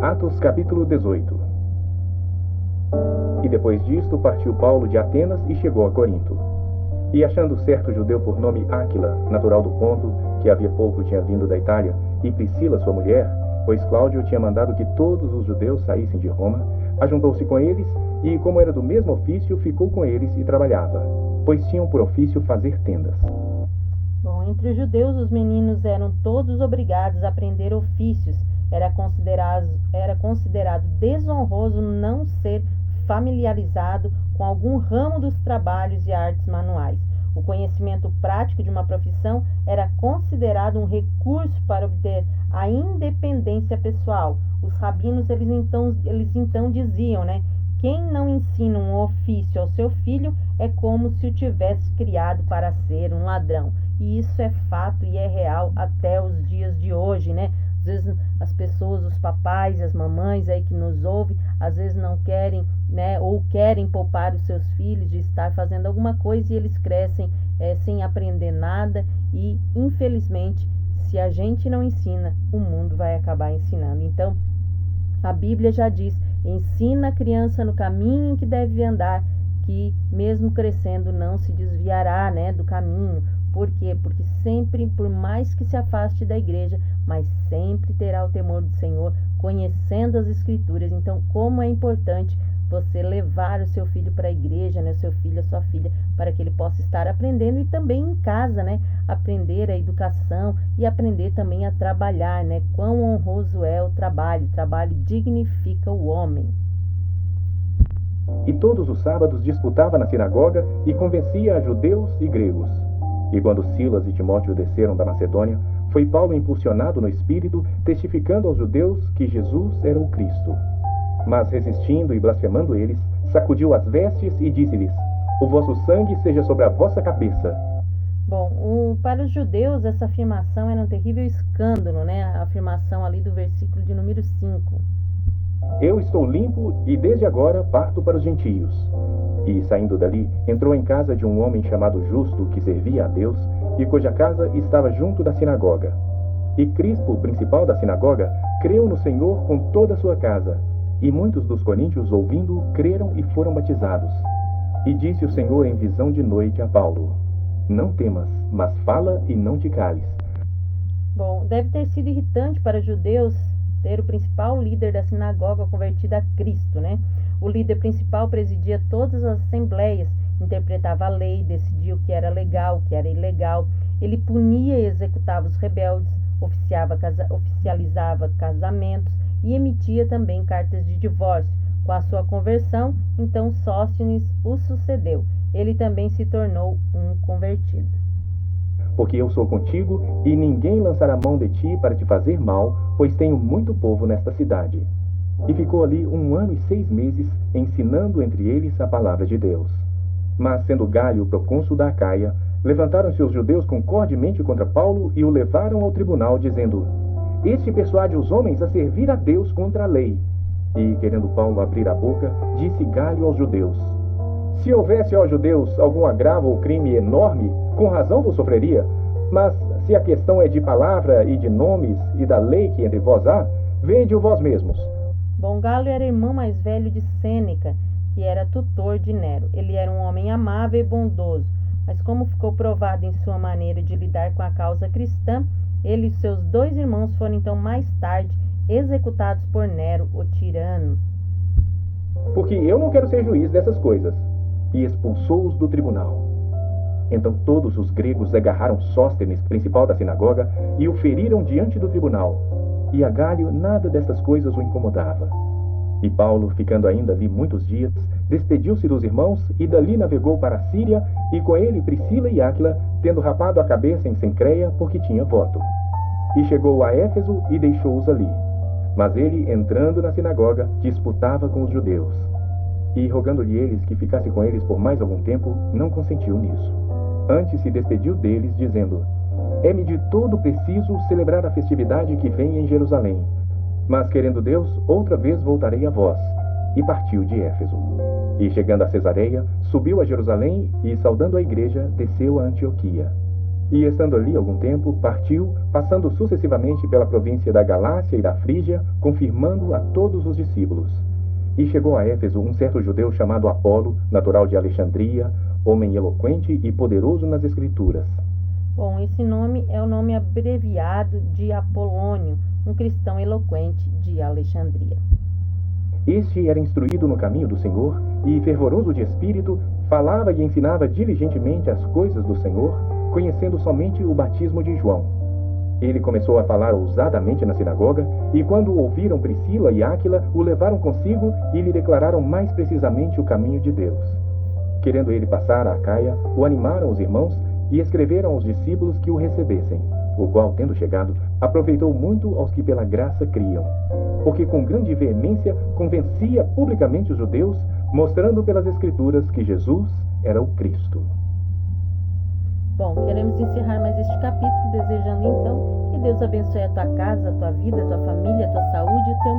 Atos capítulo 18. E depois disto partiu Paulo de Atenas e chegou a Corinto. E achando certo judeu por nome Áquila, natural do Ponto, que havia pouco tinha vindo da Itália, e Priscila sua mulher, pois Cláudio tinha mandado que todos os judeus saíssem de Roma, ajuntou-se com eles, e como era do mesmo ofício, ficou com eles e trabalhava, pois tinham por ofício fazer tendas. Bom, entre os judeus os meninos eram todos obrigados a aprender ofícios. Era considerado desonroso não ser familiarizado com algum ramo dos trabalhos e artes manuais. O conhecimento prático de uma profissão era considerado um recurso para obter a independência pessoal. Os rabinos, eles então diziam, quem não ensina um ofício ao seu filho é como se o tivesse criado para ser um ladrão. E isso é fato e é real até os dias de hoje, Às vezes as pessoas, os papais e as mamães aí que nos ouvem, às vezes não querem, ou querem poupar os seus filhos de estar fazendo alguma coisa e eles crescem sem aprender nada e, infelizmente, se a gente não ensina, o mundo vai acabar ensinando. Então, a Bíblia já diz, ensina a criança no caminho em que deve andar, que mesmo crescendo não se desviará, do caminho. Por quê? Porque sempre, por mais que se afaste da igreja, mas sempre terá o temor do Senhor, conhecendo as Escrituras. Então, como é importante você levar o seu filho para a igreja, o seu filho, a sua filha, para que ele possa estar aprendendo e também em casa, aprender a educação e aprender também a trabalhar, Quão honroso é o trabalho dignifica o homem. E todos os sábados disputava na sinagoga e convencia a judeus e gregos. E quando Silas e Timóteo desceram da Macedônia, foi Paulo impulsionado no Espírito, testificando aos judeus que Jesus era o Cristo. Mas resistindo e blasfemando eles, sacudiu as vestes e disse-lhes, o vosso sangue seja sobre a vossa cabeça. Bom, para os judeus essa afirmação era um terrível escândalo, A afirmação ali do versículo de número 5. Eu estou limpo e desde agora parto para os gentios. E, saindo dali, entrou em casa de um homem chamado Justo, que servia a Deus, e cuja casa estava junto da sinagoga. E Crispo, principal da sinagoga, creu no Senhor com toda a sua casa. E muitos dos coríntios, ouvindo, creram e foram batizados. E disse o Senhor em visão de noite a Paulo, não temas, mas fala e não te cales. Bom, deve ter sido irritante para os judeus ter o principal líder da sinagoga convertido a Cristo, O líder principal presidia todas as assembleias, interpretava a lei, decidia o que era legal, o que era ilegal. Ele punia e executava os rebeldes, oficializava casamentos e emitia também cartas de divórcio. Com a sua conversão, então Sóstenes o sucedeu. Ele também se tornou um convertido. Porque eu sou contigo, e ninguém lançará mão de ti para te fazer mal, pois tenho muito povo nesta cidade. E ficou ali 1 ano e 6 meses, ensinando entre eles a palavra de Deus. Mas, sendo Galho procônsul da Acaia, levantaram-se os judeus concordemente contra Paulo e o levaram ao tribunal, dizendo, este persuade os homens a servir a Deus contra a lei. E, querendo Paulo abrir a boca, disse Galho aos judeus, se houvesse aos judeus algum agravo ou crime enorme, com razão vos sofreria, mas se a questão é de palavra e de nomes e da lei que entre vós há, vede-o vós mesmos. Bom, Galo era irmão mais velho de Sêneca, que era tutor de Nero. Ele era um homem amável e bondoso, mas como ficou provado em sua maneira de lidar com a causa cristã, ele e seus 2 irmãos foram então mais tarde executados por Nero, o tirano. Porque eu não quero ser juiz dessas coisas. E expulsou-os do tribunal. Então todos os gregos agarraram Sóstenes, principal da sinagoga, e o feriram diante do tribunal. E a Galho nada destas coisas o incomodava. E Paulo, ficando ainda ali muitos dias, despediu-se dos irmãos e dali navegou para a Síria, e com ele Priscila e Áquila, tendo rapado a cabeça em Cencreia, porque tinha voto. E chegou a Éfeso e deixou-os ali. Mas ele, entrando na sinagoga, disputava com os judeus. E, rogando-lhe eles que ficasse com eles por mais algum tempo, não consentiu nisso. Antes se despediu deles, dizendo, é-me de todo preciso celebrar a festividade que vem em Jerusalém. Mas, querendo Deus, outra vez voltarei a vós. E partiu de Éfeso. E, chegando a Cesareia, subiu a Jerusalém e, saudando a igreja, desceu a Antioquia. E, estando ali algum tempo, partiu, passando sucessivamente pela província da Galácia e da Frígia, confirmando a todos os discípulos. E chegou a Éfeso um certo judeu chamado Apolo, natural de Alexandria, homem eloquente e poderoso nas Escrituras. Bom, esse nome é o nome abreviado de Apolônio, um cristão eloquente de Alexandria. Este era instruído no caminho do Senhor e, fervoroso de espírito, falava e ensinava diligentemente as coisas do Senhor, conhecendo somente o batismo de João. Ele começou a falar ousadamente na sinagoga, e quando ouviram Priscila e Áquila, o levaram consigo e lhe declararam mais precisamente o caminho de Deus. Querendo ele passar a Acaia, o animaram os irmãos e escreveram aos discípulos que o recebessem, o qual, tendo chegado, aproveitou muito aos que pela graça criam, porque com grande veemência convencia publicamente os judeus, mostrando pelas Escrituras que Jesus era o Cristo. Bom, queremos encerrar mais este capítulo, desejando então que Deus abençoe a tua casa, a tua vida, a tua família, a tua saúde e o teu